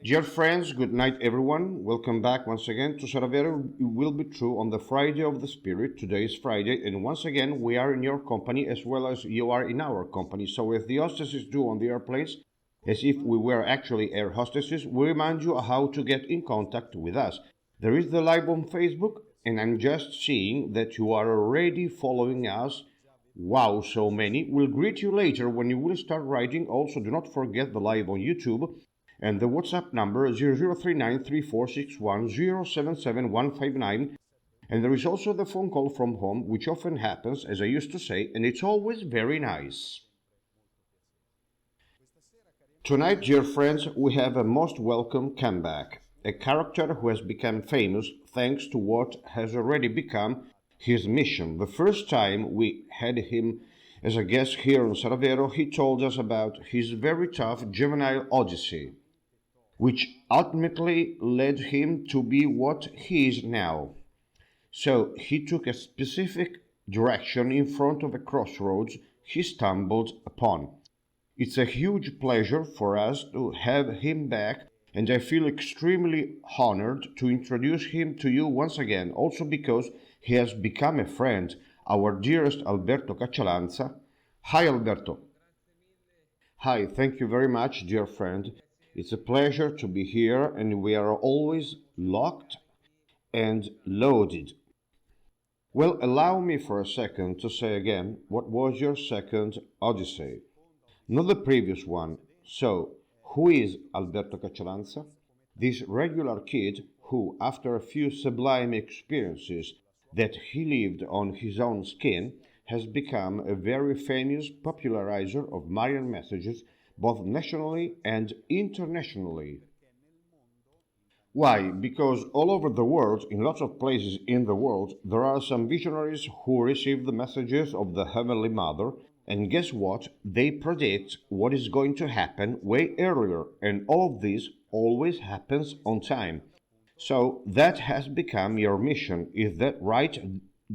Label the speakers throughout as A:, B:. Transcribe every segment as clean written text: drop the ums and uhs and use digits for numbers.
A: Dear friends, good night everyone. Welcome back once again to Sarà, Vero. It will be true on the Friday of the Spirit. Today is Friday, and once again we are in your company as well as you are in our company. So, as the hostesses do on the airplanes, as if we were actually air hostesses, we remind you how to get in contact with us. There is the live on Facebook, and I'm just seeing that you are already following us. Wow, so many. We'll greet you later when you will start writing. Also, do not forget the live on YouTube and the WhatsApp number 00393461077159. And there is also the phone call from home, which often happens, as I used to say, and it's always very nice. Tonight, dear friends, we have a most welcome comeback. A character who has become famous thanks to what has already become his mission. The first time we had him as a guest here on Sarà, Vero, he told us about his very tough juvenile odyssey, which ultimately led him to be what he is now. So he took a specific direction in front of a crossroads he stumbled upon. It's a huge pleasure for us to have him back, and I feel extremely honored to introduce him to you once again, also because he has become a friend, our dearest Alberto Caccialanza. Hi, Alberto. Hi, thank you very much, dear friend. It's a pleasure to be here, and we are always locked and loaded. Well, allow me for a second to say again, what was your second Odyssey? Not the previous one. So, who is Alberto Caccialanza? This regular kid who, after a few sublime experiences that he lived on his own skin, has become a very famous popularizer of Marian Messages both nationally and internationally. Why? Because all over the world, in lots of places in the world, there are some visionaries who receive the messages of the Heavenly Mother, and guess what? They predict what is going to happen way earlier, and all of this always happens on time. So that has become your mission. Is that right,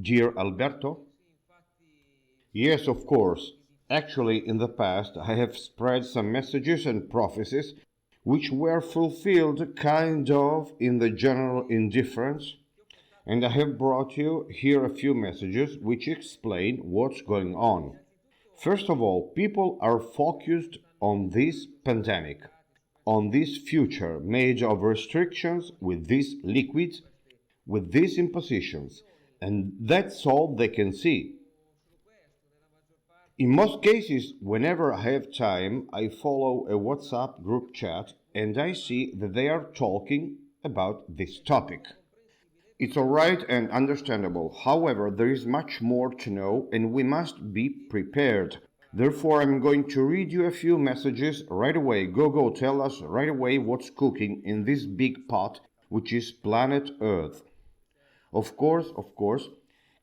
A: dear Alberto? Yes, of course. Actually, in the past, I have spread some messages and prophecies which were fulfilled kind of in the general indifference, and I have brought you here a few messages which explain what's going on. First of all, people are focused on this pandemic, on this future made of restrictions with these liquids, with these impositions, and that's all they can see. In most cases, whenever I have time, I follow a WhatsApp group chat and I see that they are talking about this topic. It's alright and understandable. However, there is much more to know and we must be prepared. Therefore, I'm going to read you a few messages right away. Go, tell us right away what's cooking in this big pot, which is planet Earth. Of course,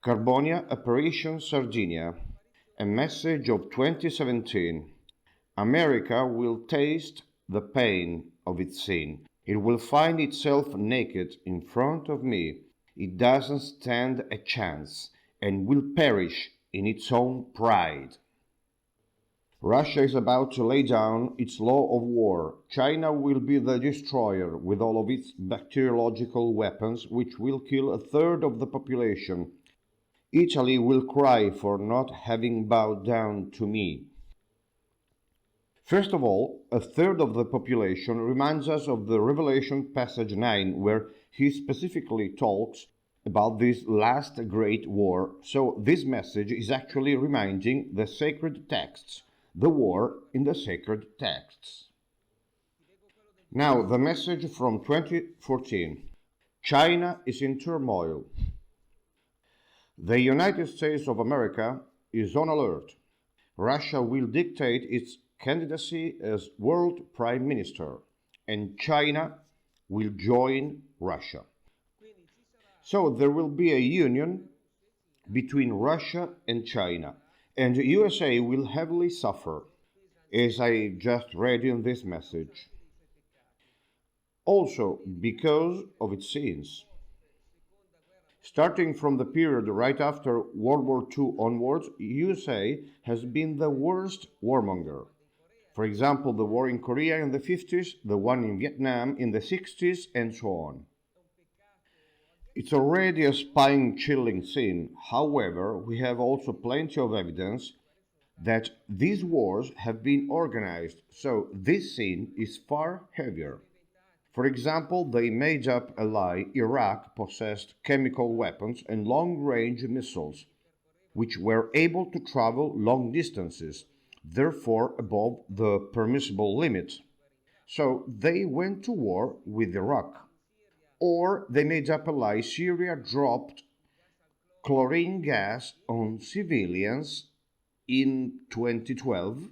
A: Carbonia Operation Sardinia. A message of 2017. America will taste the pain of its sin. It will find itself naked in front of me. It doesn't stand a chance and will perish in its own pride. Russia is about to lay down its law of war. China will be the destroyer with all of its bacteriological weapons, which will kill a third of the population. Italy will cry for not having bowed down to me. First of all, a third of the population reminds us of the Revelation passage 9, where he specifically talks about this last great war. So this message is actually reminding the sacred texts, the war in the sacred texts. Now, the message from 2014. China is in turmoil. The United States of America is on alert. Russia will dictate its candidacy as world prime minister, and China will join Russia. So there will be a union between Russia and China, and the USA will heavily suffer, as I just read in this message. Also because of its sins. Starting from the period right after World War II onwards, USA has been the worst warmonger. For example, the war in Korea in the 50s, the one in Vietnam in the 60s, and so on. It's already a spine-chilling scene. However, we have also plenty of evidence that these wars have been organized, so this scene is far heavier. For example, they made up a lie Iraq possessed chemical weapons and long-range missiles, which were able to travel long distances, therefore above the permissible limit. So they went to war with Iraq. Or they made up a lie Syria dropped chlorine gas on civilians in 2012.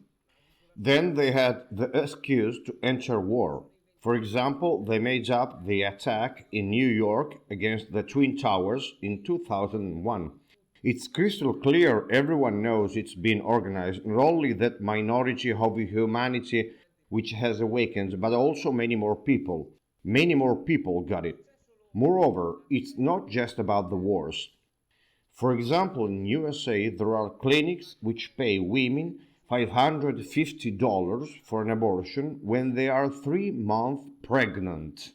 A: Then they had the excuse to enter war. For example, they made up the attack in New York against the Twin Towers in 2001. It's crystal clear, everyone knows it's been organized, not only that minority of humanity which has awakened, but also many more people. Many more people got it. Moreover, it's not just about the wars. For example, in USA, there are clinics which pay women $550 for an abortion when they are 3 months pregnant.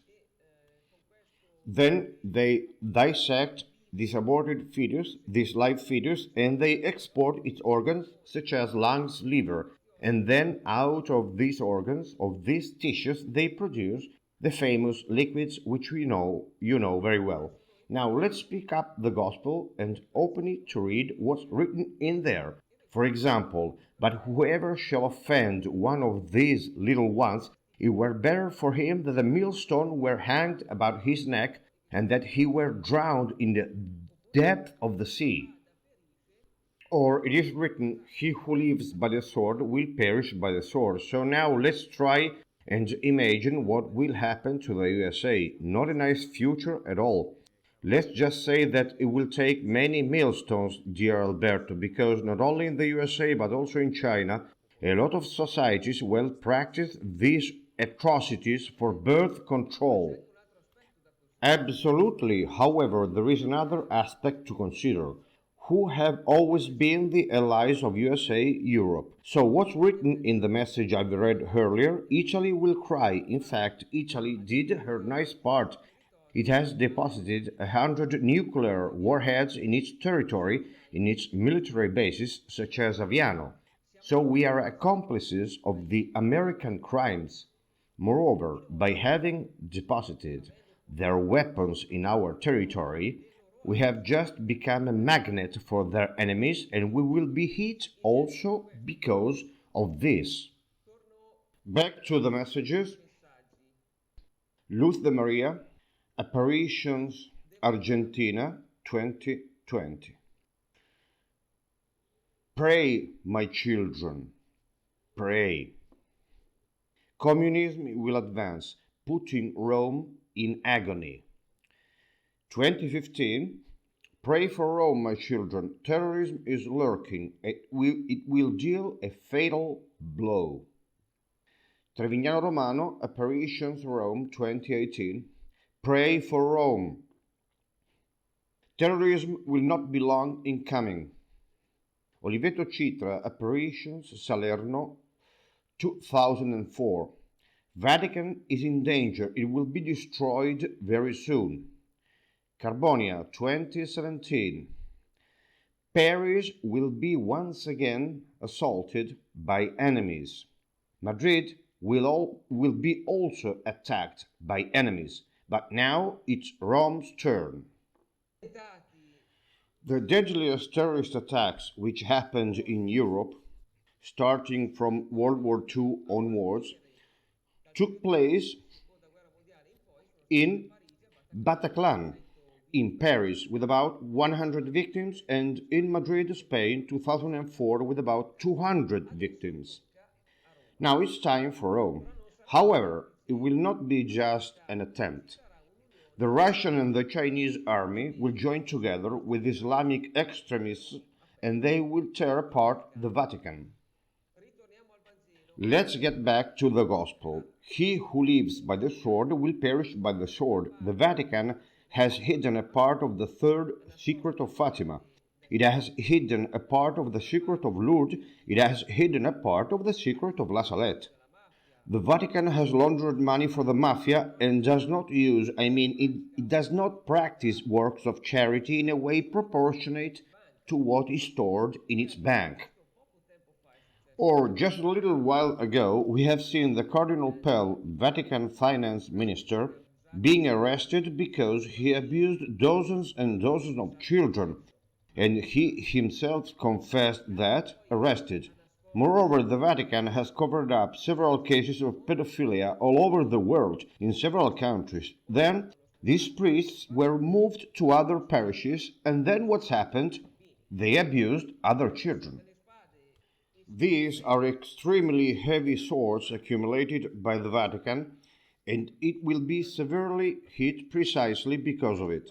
A: Then they dissect this aborted fetus, this live fetus, and they export its organs, such as lungs, liver, and then out of these organs, of these tissues, they produce the famous liquids which you know very well. Now let's pick up the Gospel and open it to read what's written in there. For example, but whoever shall offend one of these little ones, it were better for him that a millstone were hanged about his neck, and that he were drowned in the depth of the sea. Or it is written, he who lives by the sword will perish by the sword. So now let's try and imagine what will happen to the USA. Not a nice future at all. Let's just say that it will take many millstones, dear Alberto, because not only in the USA but also in China, a lot of societies will practice these atrocities for birth control. Absolutely. However, there is another aspect to consider. Who have always been the allies of USA, Europe. So what's written in the message I've read earlier? Italy will cry. In fact, Italy did her nice part. It has deposited 100 nuclear warheads in its territory, in its military bases, such as Aviano. So we are accomplices of the American crimes. Moreover, by having deposited their weapons in our territory, we have just become a magnet for their enemies, and we will be hit also because of this. Back to the messages. Luz de Maria, Apparitions, Argentina, 2020. Pray, my children, pray. Communism will advance, putting Rome in agony. 2015. Pray for Rome, my children. Terrorism is lurking. It will deal a fatal blow. Trevignano Romano, Apparitions, Rome, 2018. Pray for Rome. Terrorism will not be long in coming. Oliveto Citra, Apparitions, Salerno, 2004. Vatican is in danger. It will be destroyed very soon. Carbonia, 2017. Paris will be once again assaulted by enemies. Madrid will be also attacked by enemies, but now it's Rome's turn. The deadliest terrorist attacks which happened in Europe, starting from World War II onwards, took place in Bataclan, in Paris, with about 100 victims, and in Madrid, Spain, 2004, with about 200 victims. Now it's time for Rome. However, it will not be just an attempt. The Russian and the Chinese army will join together with Islamic extremists, and they will tear apart the Vatican. Let's get back to the Gospel. He who lives by the sword will perish by the sword. The Vatican has hidden a part of the third secret of Fatima. It has hidden a part of the secret of Lourdes. It has hidden a part of the secret of La Salette. The Vatican has laundered money for the mafia and does not use, it does not practice works of charity in a way proportionate to what is stored in its bank. Or just a little while ago, we have seen the Cardinal Pell, Vatican finance minister, being arrested because he abused dozens and dozens of children, and he himself confessed that, arrested. Moreover, the Vatican has covered up several cases of pedophilia all over the world, in several countries. Then, these priests were moved to other parishes, and then what's happened? They abused other children. These are extremely heavy swords accumulated by the Vatican, and it will be severely hit precisely because of it.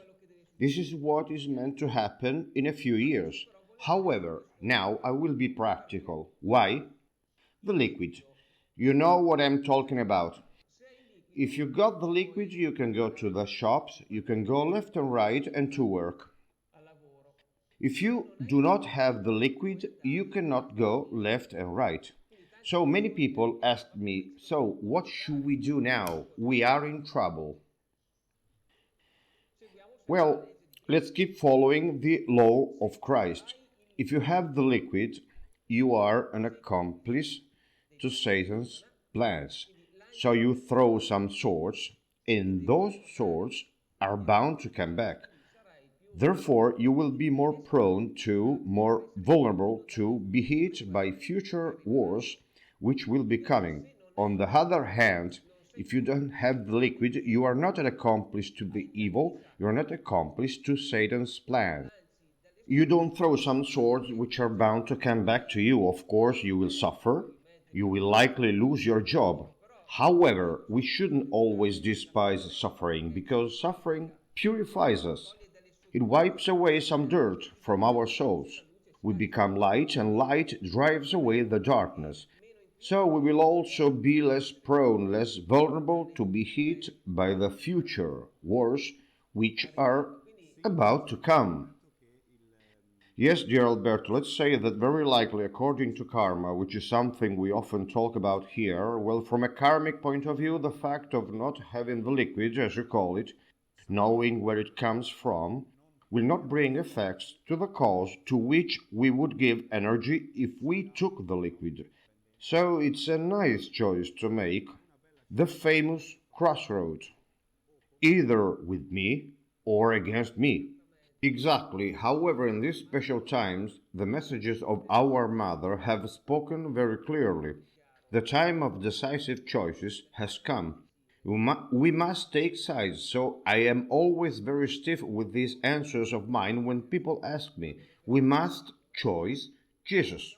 A: This is what is meant to happen in a few years. However, now I will be practical. Why? The liquid. You know what I'm talking about. If you got the liquid, you can go to the shops, you can go left and right and to work. If you do not have the liquid, you cannot go left and right. So many people ask me, so what should we do now? We are in trouble. Well, let's keep following the law of Christ. If you have the liquid, you are an accomplice to Satan's plans. So you throw some swords, and those swords are bound to come back. Therefore, you will be more prone to, more vulnerable to be hit by future wars which will be coming. On the other hand, if you don't have the liquid, you are not an accomplice to the evil, you are not an accomplice to Satan's plan. You don't throw some swords which are bound to come back to you. Of course, you will suffer, you will likely lose your job. However, we shouldn't always despise suffering because suffering purifies us. It wipes away some dirt from our souls. We become light, and light drives away the darkness. So we will also be less prone, less vulnerable to be hit by the future wars which are about to come. Yes, dear Alberto, let's say that very likely, according to karma, which is something we often talk about here, well, from a karmic point of view, the fact of not having the liquid, as you call it, knowing where it comes from, will not bring effects to the cause to which we would give energy if we took the liquid. So it's a nice choice to make, the famous crossroads, either with me or against me. Exactly. However, in these special times, the messages of our Mother have spoken very clearly. The time of decisive choices has come. We must take sides, so I am always very stiff with these answers of mine when people ask me. We must choose Jesus.